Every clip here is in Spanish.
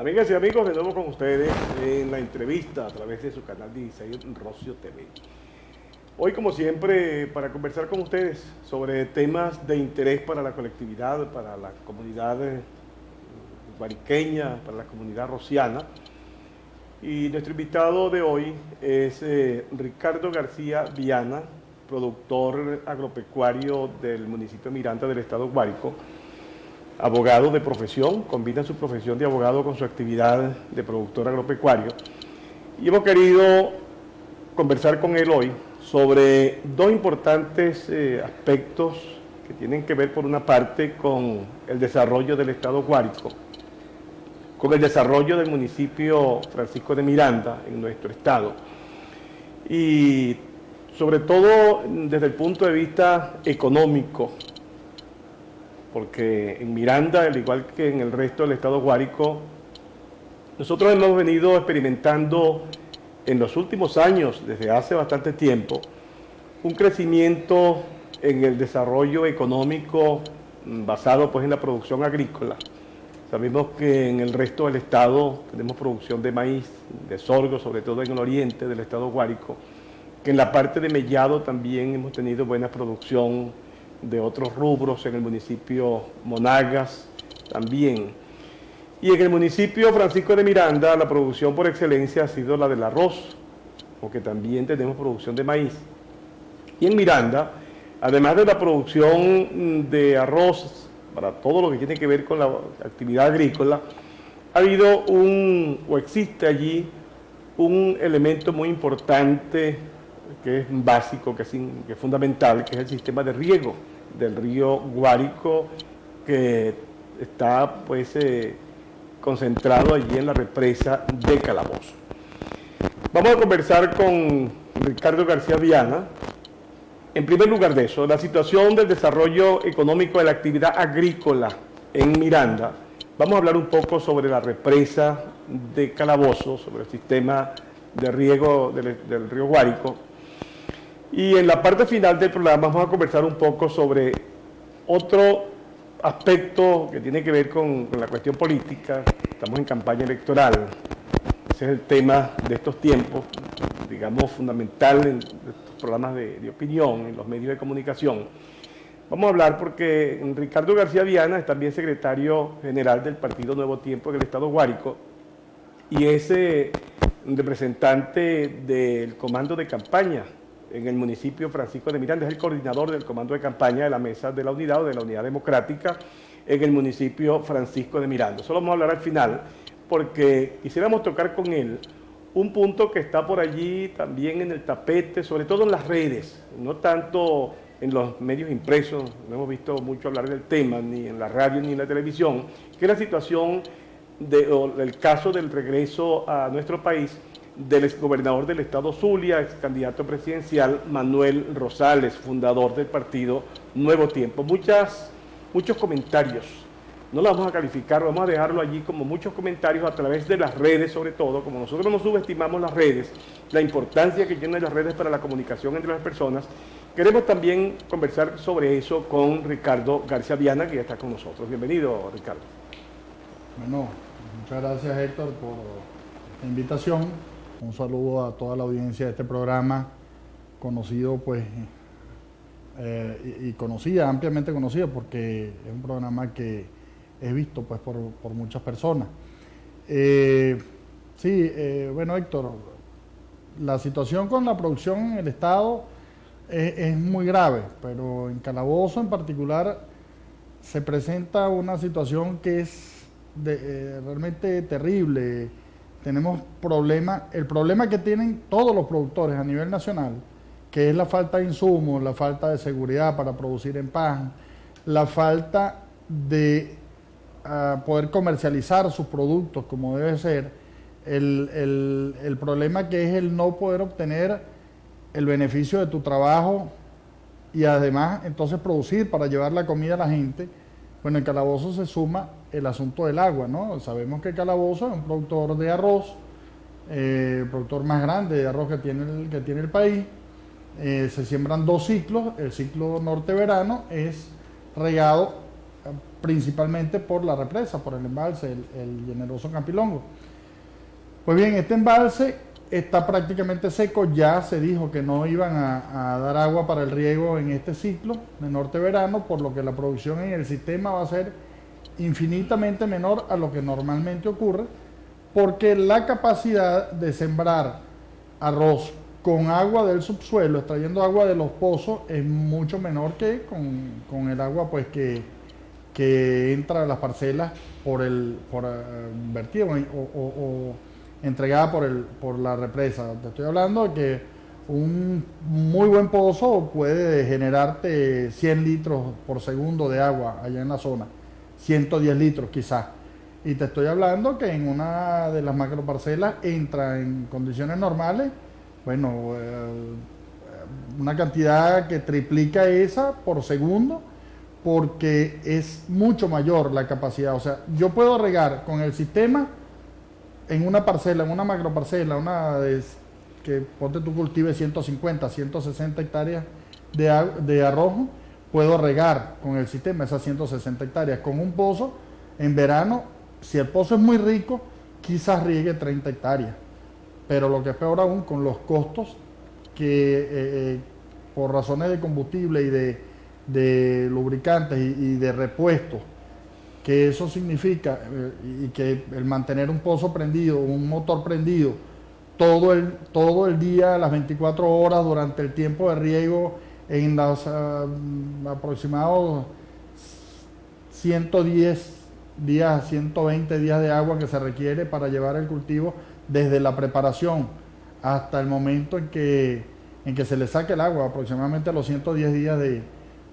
Amigas y amigos, de nuevo con ustedes en la entrevista a través de su canal 16 Rocio TV. Hoy, como siempre, para conversar con ustedes sobre temas de interés para la colectividad, para la comunidad guariqueña, para la comunidad rociana. Y nuestro invitado de hoy es Ricardo García Viana, productor agropecuario del municipio de Miranda del estado Guárico, abogado de profesión, combina su profesión de abogado con su actividad de productor agropecuario. Y hemos querido conversar con él hoy sobre dos importantes aspectos que tienen que ver, por una parte, con el desarrollo del estado Guárico, con el desarrollo del municipio Francisco de Miranda en nuestro estado, y sobre todo desde el punto de vista económico, porque en Miranda, al igual que en el resto del estado Guárico, nosotros hemos venido experimentando en los últimos años, desde hace bastante tiempo, un crecimiento en el desarrollo económico basado pues en la producción agrícola. Sabemos que en el resto del estado tenemos producción de maíz, de sorgo, sobre todo en el oriente del estado Guárico, que en la parte de Mellado también hemos tenido buena producción de otros rubros, en el municipio Monagas también. Y en el municipio Francisco de Miranda la producción por excelencia ha sido la del arroz, porque también tenemos producción de maíz. Y en Miranda, además de la producción de arroz, para todo lo que tiene que ver con la actividad agrícola, ha habido o existe allí un elemento muy importante que es básico, que es fundamental, que es el sistema de riego del río Guárico, que está pues concentrado allí en la represa de Calabozo. Vamos a conversar con Ricardo García Viana. En primer lugar de eso, la situación del desarrollo económico de la actividad agrícola en Miranda. Vamos a hablar un poco sobre la represa de Calabozo, sobre el sistema de riego del río Guárico. Y en la parte final del programa vamos a conversar un poco sobre otro aspecto que tiene que ver con la cuestión política. Estamos en campaña electoral. Ese es el tema de estos tiempos, digamos, fundamental en estos programas de opinión, en los medios de comunicación. Vamos a hablar porque Ricardo García Viana es también secretario general del Partido Nuevo Tiempo en el estado Guárico y es representante del comando de campaña en el municipio Francisco de Miranda, es el coordinador del comando de campaña de la Mesa de la Unidad o de la Unidad Democrática en el municipio Francisco de Miranda. Eso lo vamos a hablar al final, porque quisiéramos tocar con él un punto que está por allí también en el tapete, sobre todo en las redes, no tanto en los medios impresos, no hemos visto mucho hablar del tema, ni en la radio ni en la televisión, que es la situación del caso del regreso a nuestro país del exgobernador del estado Zulia, ex candidato presidencial Manuel Rosales, fundador del partido Nuevo Tiempo. Muchos comentarios, no lo vamos a calificar, vamos a dejarlo allí como muchos comentarios a través de las redes, sobre todo, como nosotros no subestimamos las redes, la importancia que tienen las redes para la comunicación entre las personas. Queremos también conversar sobre eso con Ricardo García Viana, que ya está con nosotros. Bienvenido, Ricardo. Bueno, muchas gracias, Héctor, por la invitación. Un saludo a toda la audiencia de este programa, conocido pues y conocida, ampliamente conocida, porque es un programa que es visto pues por muchas personas. Bueno, Héctor, la situación con la producción en el estado es muy grave, pero en Calabozo en particular se presenta una situación que es realmente terrible. Tenemos el problema que tienen todos los productores a nivel nacional, que es la falta de insumos, la falta de seguridad para producir en paz, la falta de poder comercializar sus productos como debe ser, el problema que es el no poder obtener el beneficio de tu trabajo y además entonces producir para llevar la comida a la gente. Bueno, en Calabozo se suma el asunto del agua, ¿no? Sabemos que Calabozo es un productor de arroz, el productor más grande de arroz que tiene el país. Se siembran 2 ciclos, el ciclo norte-verano es regado principalmente por la represa, por el embalse, el Generoso Campilongo. Pues bien, este embalse está prácticamente seco, ya se dijo que no iban a dar agua para el riego en este ciclo de norte-verano, por lo que la producción en el sistema va a ser infinitamente menor a lo que normalmente ocurre, porque la capacidad de sembrar arroz con agua del subsuelo, extrayendo agua de los pozos, es mucho menor que con el agua pues que entra a las parcelas por vertido o entregada por la represa. Te estoy hablando de que un muy buen pozo puede generarte 100 litros por segundo de agua allá en la zona, 110 litros quizás. Y te estoy hablando que en una de las macroparcelas entra en condiciones normales, bueno, una cantidad que triplica esa por segundo, porque es mucho mayor la capacidad. O sea, yo puedo regar con el sistema en una parcela, en una macroparcela, que ponte tú cultives 150, 160 hectáreas de arroz, puedo regar con el sistema esas 160 hectáreas. Con un pozo, en verano, si el pozo es muy rico, quizás riegue 30 hectáreas. Pero lo que es peor aún, con los costos que por razones de combustible y de lubricantes y de repuestos, que eso significa, y que el mantener un pozo prendido, un motor prendido, todo el día, las 24 horas durante el tiempo de riego, en los aproximados 110 días, 120 días de agua que se requiere para llevar el cultivo desde la preparación hasta el momento en que se le saque el agua, aproximadamente a los 110 días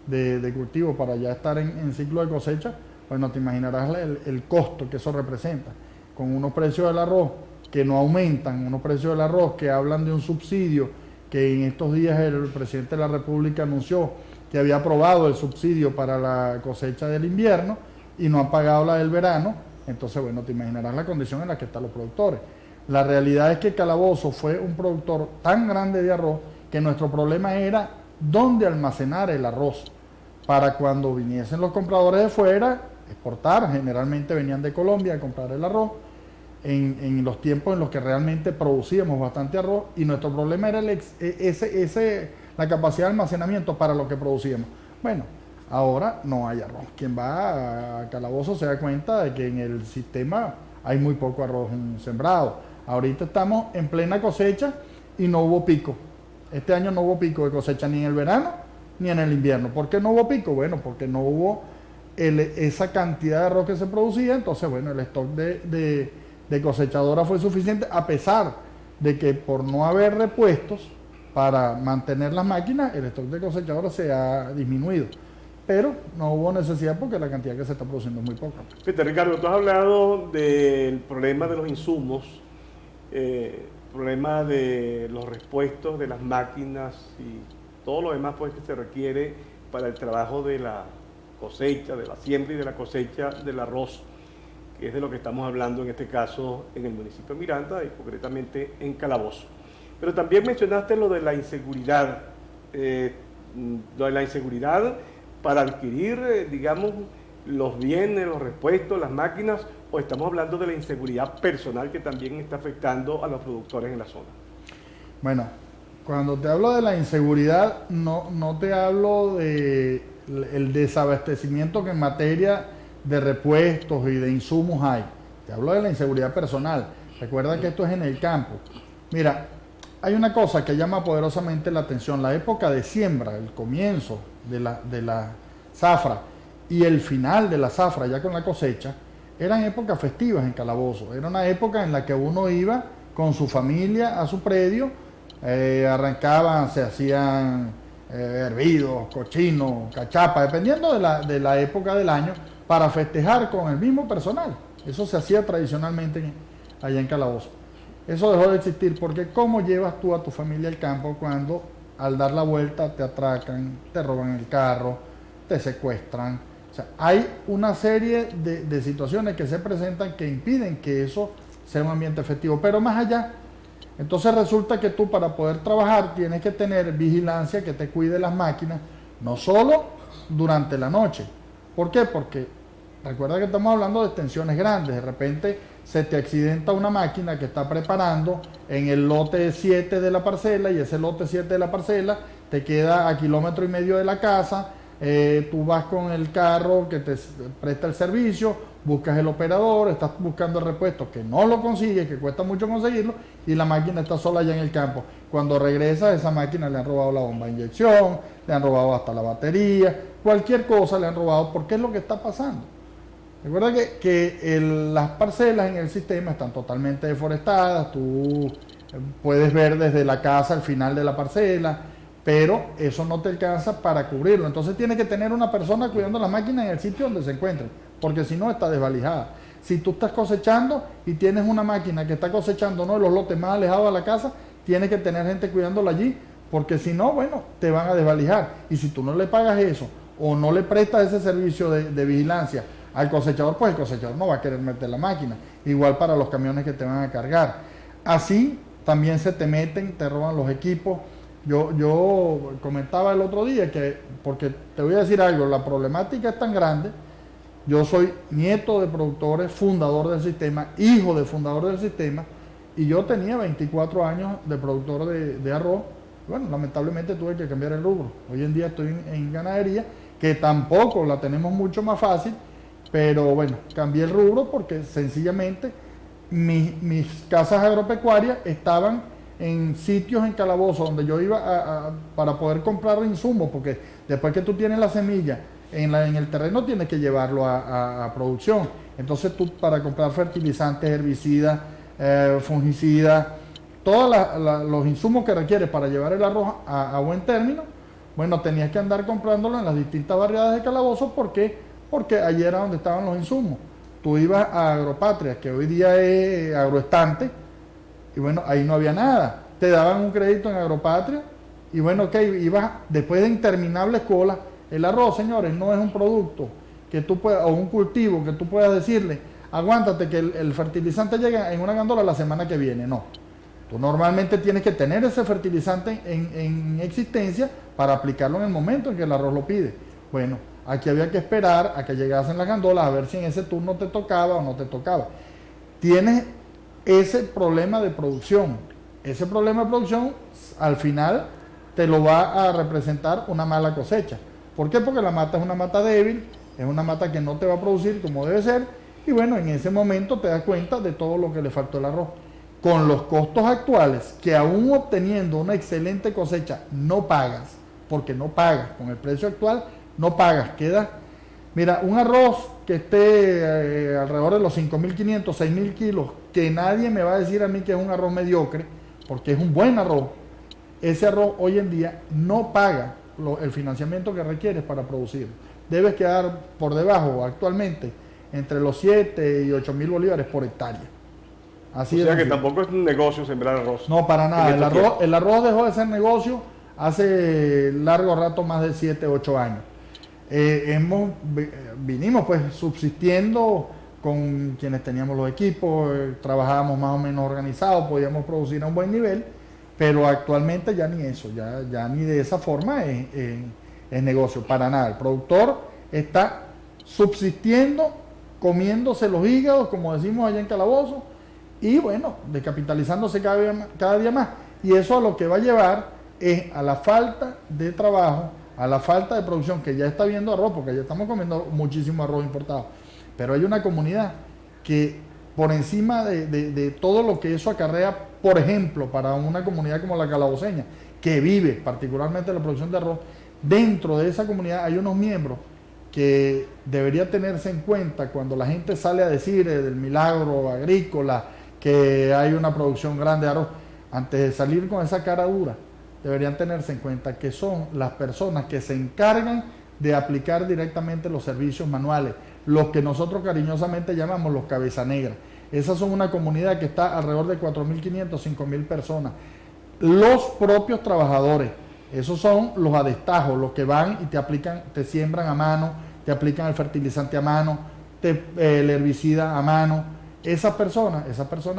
de cultivo para ya estar en ciclo de cosecha. Bueno, te imaginarás el costo que eso representa, con unos precios del arroz que no aumentan, unos precios del arroz que hablan de un subsidio, que en estos días el presidente de la República anunció que había aprobado el subsidio para la cosecha del invierno y no ha pagado la del verano. Entonces, bueno, te imaginarás la condición en la que están los productores. La realidad es que Calabozo fue un productor tan grande de arroz que nuestro problema era dónde almacenar el arroz para cuando viniesen los compradores de fuera exportar. Generalmente venían de Colombia a comprar el arroz en los tiempos en los que realmente producíamos bastante arroz, y nuestro problema era la capacidad de almacenamiento para lo que producíamos. Bueno, ahora no hay arroz. Quien va a Calabozo se da cuenta de que en el sistema hay muy poco arroz sembrado. Ahorita estamos en plena cosecha y no hubo pico. Este año no hubo pico de cosecha ni en el verano ni en el invierno. ¿Por qué no hubo pico? Bueno, porque no hubo esa cantidad de arroz que se producía. Entonces, bueno, el stock de cosechadora fue suficiente, a pesar de que por no haber repuestos para mantener las máquinas, el stock de cosechadora se ha disminuido. Pero no hubo necesidad porque la cantidad que se está produciendo es muy poca. Fíjate, Ricardo, tú has hablado del problema de los insumos, problema de los repuestos de las máquinas y todo lo demás pues que se requiere para el trabajo de la cosecha, de la siembra y de la cosecha del arroz, que es de lo que estamos hablando en este caso en el municipio de Miranda y concretamente en Calabozo. Pero también mencionaste lo de la inseguridad, para adquirir, digamos, los bienes, los repuestos, las máquinas, o estamos hablando de la inseguridad personal que también está afectando a los productores en la zona. Bueno, cuando te hablo de la inseguridad, no te hablo de el desabastecimiento que en materia de repuestos y de insumos hay. Te hablo de la inseguridad personal. Recuerda que esto es en el campo. Mira, hay una cosa que llama poderosamente la atención. La época de siembra, el comienzo de la zafra y el final de la zafra ya con la cosecha, eran épocas festivas en Calabozo. Era una época en la que uno iba con su familia a su predio, arrancaban, se hacían hervidos, cochinos, cachapas, dependiendo de la época del año, para festejar con el mismo personal. Eso se hacía tradicionalmente allá en Calabozo. Eso dejó de existir, porque ¿cómo llevas tú a tu familia al campo cuando al dar la vuelta te atracan, te roban el carro, te secuestran? O sea, hay una serie de situaciones que se presentan que impiden que eso sea un ambiente festivo. Pero más allá, entonces resulta que tú, para poder trabajar, tienes que tener vigilancia que te cuide las máquinas, no solo durante la noche. ¿Por qué? Porque recuerda que estamos hablando de extensiones grandes. De repente se te accidenta una máquina que está preparando en el lote 7 de la parcela, y ese lote 7 de la parcela te queda a 1,5 kilómetros de la casa. Tú vas con el carro que te presta el servicio, buscas el operador, estás buscando el repuesto que no lo consigues, que cuesta mucho conseguirlo, y la máquina está sola allá en el campo. Cuando regresa, esa máquina le han robado la bomba de inyección, le han robado hasta la batería, cualquier cosa le han robado, porque es lo que está pasando. Recuerda que las parcelas en el sistema están totalmente deforestadas, tú puedes ver desde la casa el final de la parcela, pero eso no te alcanza para cubrirlo. Entonces tienes que tener una persona cuidando las máquinas en el sitio donde se encuentren, porque si no está desvalijada. Si tú estás cosechando y tienes una máquina que está cosechando uno de los lotes más alejados de la casa, tienes que tener gente cuidándola allí, porque si no, bueno, te van a desvalijar. Y si tú no le pagas eso o no le prestas ese servicio de vigilancia al cosechador, pues el cosechador no va a querer meter la máquina. Igual para los camiones que te van a cargar. Así también se te meten, te roban los equipos. Yo comentaba el otro día que, porque te voy a decir algo, la problemática es tan grande. Yo soy nieto de productores, fundador del sistema, hijo de fundador del sistema, y yo tenía 24 años de productor de arroz. Bueno, lamentablemente tuve que cambiar el rubro. Hoy en día estoy en ganadería, que tampoco la tenemos mucho más fácil, pero bueno, cambié el rubro porque sencillamente mis casas agropecuarias estaban en sitios en Calabozo donde yo iba para poder comprar insumos, porque después que tú tienes la semilla en el terreno tienes que llevarlo a producción. Entonces tú, para comprar fertilizantes, herbicidas, fungicidas, todos los insumos que requieres para llevar el arroz a buen término, bueno, tenías que andar comprándolo en las distintas barriadas de Calabozo. ¿Por qué? Porque allí era donde estaban los insumos. Tú ibas a Agropatria, que hoy día es Agroestante, y bueno, ahí no había nada. Te daban un crédito en Agropatria, y bueno, ok, ibas después de interminables colas. El arroz, señores, no es un producto que tú puedas, o un cultivo que tú puedas decirle, aguántate que el fertilizante llega en una gandola la semana que viene. No. Tú normalmente tienes que tener ese fertilizante en existencia para aplicarlo en el momento en que el arroz lo pide. Bueno, aquí había que esperar a que llegasen las gandolas a ver si en ese turno te tocaba o no te tocaba. Tienes ese problema de producción. Ese problema de producción al final te lo va a representar una mala cosecha. ¿Por qué? Porque la mata es una mata débil, es una mata que no te va a producir como debe ser, y bueno, en ese momento te das cuenta de todo lo que le faltó al arroz. Con los costos actuales, que aún obteniendo una excelente cosecha no pagas, porque no pagas, con el precio actual no pagas, queda, mira, un arroz que esté alrededor de los 5.500, 6.000 kilos, que nadie me va a decir a mí que es un arroz mediocre, porque es un buen arroz. Ese arroz hoy en día no paga el financiamiento que requieres para producir. Debes quedar por debajo actualmente entre los 7 y 8.000 bolívares por hectárea. Así o sea que tampoco es un negocio sembrar arroz. No, para nada. El arroz dejó de ser negocio hace largo rato, más de 7, 8 años. Vinimos pues subsistiendo con quienes teníamos los equipos, trabajábamos más o menos organizados, podíamos producir a un buen nivel, pero actualmente ya ni eso, ya ni de esa forma es negocio, para nada. El productor está subsistiendo, comiéndose los hígados, como decimos allá en Calabozo, y bueno, descapitalizándose cada día más. Y eso a lo que va a llevar es a la falta de trabajo, a la falta de producción, que ya está viendo arroz, porque ya estamos comiendo muchísimo arroz importado. Pero hay una comunidad que por encima de todo lo que eso acarrea, por ejemplo, para una comunidad como la calaboceña, que vive particularmente la producción de arroz, dentro de esa comunidad hay unos miembros que debería tenerse en cuenta cuando la gente sale a decir del milagro agrícola, que hay una producción grande de arroz. Antes de salir con esa cara dura, deberían tenerse en cuenta que son las personas que se encargan de aplicar directamente los servicios manuales, los que nosotros cariñosamente llamamos los cabeza negra. Esas son una comunidad que está alrededor de 4.500, 5.000 personas. Los propios trabajadores, esos son los adestajos, los que van y te aplican, te siembran a mano, te aplican el fertilizante a mano, el herbicida a mano. Esas personas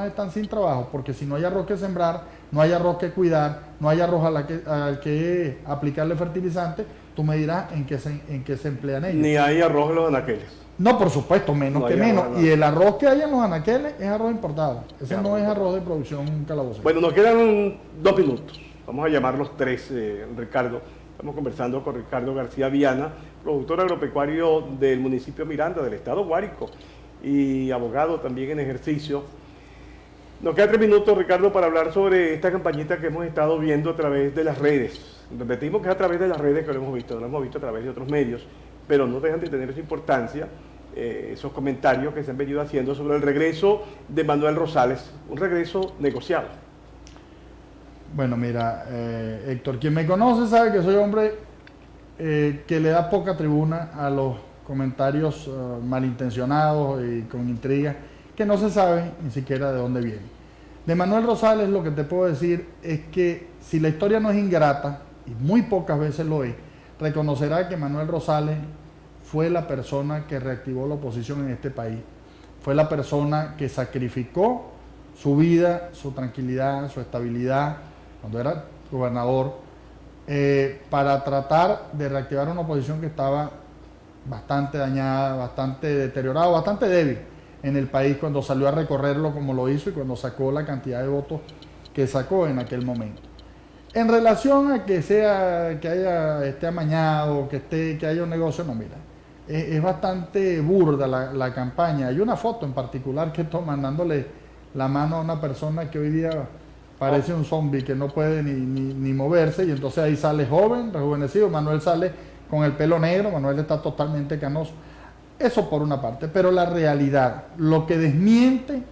están sin trabajo, porque si no hay arroz que sembrar, no hay arroz que cuidar, no hay arroz al que aplicarle fertilizante, tú me dirás en qué se emplean ellos. Ni hay arroz en los anaqueles. No, por supuesto, menos No que hay menos. arroz, no. Y el arroz que hay en los anaqueles es arroz importado. Ese Claro. no es arroz de producción calabocera. Bueno, nos quedan 2 minutos. Vamos a llamarlos 3, Ricardo. Estamos conversando con Ricardo García Viana, productor agropecuario del municipio Miranda, del estado Guárico, y abogado también en ejercicio. Nos quedan 3 minutos, Ricardo, para hablar sobre esta campañita que hemos estado viendo a través de las redes. Repetimos que es a través de las redes que lo hemos visto, no lo hemos visto a través de otros medios, pero no dejan de tener esa importancia, esos comentarios que se han venido haciendo sobre el regreso de Manuel Rosales, un regreso negociado. Bueno, mira, Héctor, quien me conoce sabe que soy hombre que le da poca tribuna a los comentarios malintencionados y con intriga, que no se sabe ni siquiera de dónde vienen. De Manuel Rosales lo que te puedo decir es que si la historia no es ingrata, y muy pocas veces lo es, reconocerá que Manuel Rosales fue la persona que reactivó la oposición en este país, fue la persona que sacrificó su vida, su tranquilidad, su estabilidad, cuando era gobernador, para tratar de reactivar una oposición que estaba bastante dañada, bastante deteriorada, bastante débil en el país cuando salió a recorrerlo como lo hizo y cuando sacó la cantidad de votos que sacó en aquel momento. En relación a que esté amañado, que haya un negocio, no, mira, es bastante burda la campaña. Hay una foto en particular que está mandándole la mano a una persona que hoy día parece un zombie que no puede ni moverse, y entonces ahí sale joven, rejuvenecido, Manuel sale con el pelo negro, Manuel está totalmente canoso. Eso por una parte, pero la realidad, lo que desmiente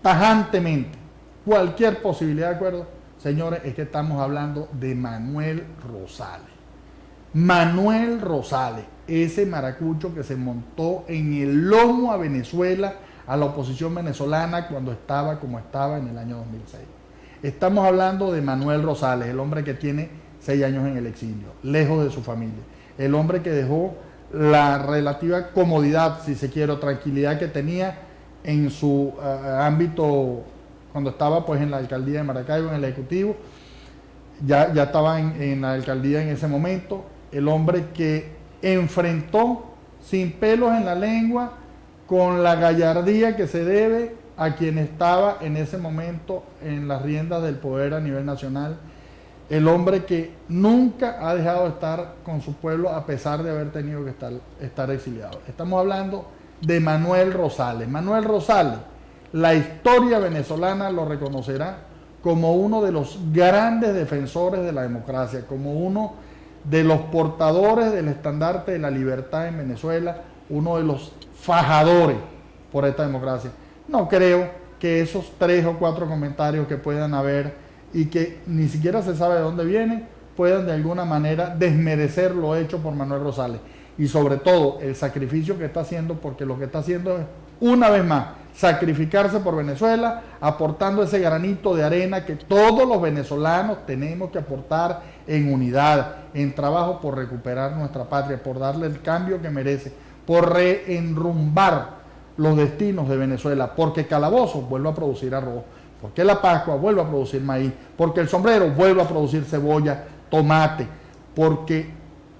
tajantemente cualquier posibilidad de acuerdo, señores, es que estamos hablando de Manuel Rosales. Manuel Rosales, ese maracucho que se montó en el lomo a Venezuela, a la oposición venezolana cuando estaba como estaba en el año 2006. Estamos hablando de Manuel Rosales, el hombre que tiene 6 años en el exilio, lejos de su familia, el hombre que dejó la relativa comodidad, si se quiere, o tranquilidad que tenía en su ámbito cuando estaba pues en la alcaldía de Maracaibo, en el Ejecutivo, ya estaba en la alcaldía en ese momento, el hombre que enfrentó sin pelos en la lengua, con la gallardía que se debe a quien estaba en ese momento en las riendas del poder a nivel nacional, el hombre que nunca ha dejado de estar con su pueblo a pesar de haber tenido que estar exiliado. Estamos hablando de Manuel Rosales. Manuel Rosales, la historia venezolana lo reconocerá como uno de los grandes defensores de la democracia, como uno de los portadores del estandarte de la libertad en Venezuela, uno de los fajadores por esta democracia. No creo que esos 3 o 4 comentarios que puedan haber y que ni siquiera se sabe de dónde vienen, puedan de alguna manera desmerecer lo hecho por Manuel Rosales. Y sobre todo el sacrificio que está haciendo, porque lo que está haciendo es, una vez más, sacrificarse por Venezuela, aportando ese granito de arena que todos los venezolanos tenemos que aportar en unidad, en trabajo por recuperar nuestra patria, por darle el cambio que merece, por reenrumbar los destinos de Venezuela, porque Calabozo vuelve a producir arroz, porque la Pascua vuelve a producir maíz, porque el Sombrero vuelve a producir cebolla, tomate, porque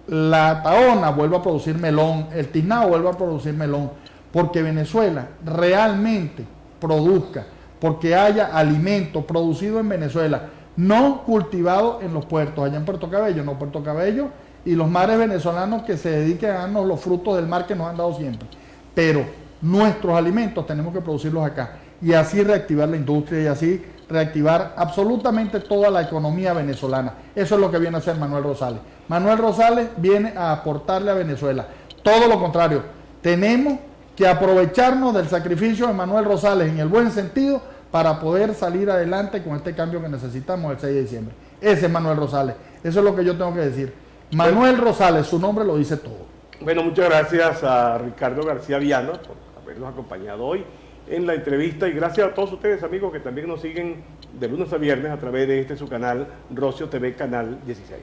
la Tahona vuelve a producir melón, el Tiznado vuelve a producir melón, porque Venezuela realmente produzca, porque haya alimento producido en Venezuela, no cultivado en los puertos, allá en Puerto Cabello, no Puerto Cabello, y los mares venezolanos que se dediquen a darnos los frutos del mar que nos han dado siempre. Pero nuestros alimentos tenemos que producirlos acá y así reactivar la industria y así reactivar absolutamente toda la economía venezolana. Eso es lo que viene a hacer Manuel Rosales. Manuel Rosales viene a aportarle a Venezuela. Todo lo contrario, tenemos que aprovecharnos del sacrificio de Manuel Rosales en el buen sentido para poder salir adelante con este cambio que necesitamos el 6 de diciembre. Ese es Manuel Rosales. Eso es lo que yo tengo que decir. Manuel Rosales, su nombre lo dice todo. Bueno, muchas gracias a Ricardo García Viana por habernos acompañado hoy en la entrevista y gracias a todos ustedes, amigos, que también nos siguen de lunes a viernes a través de su canal Rocio TV, Canal 16.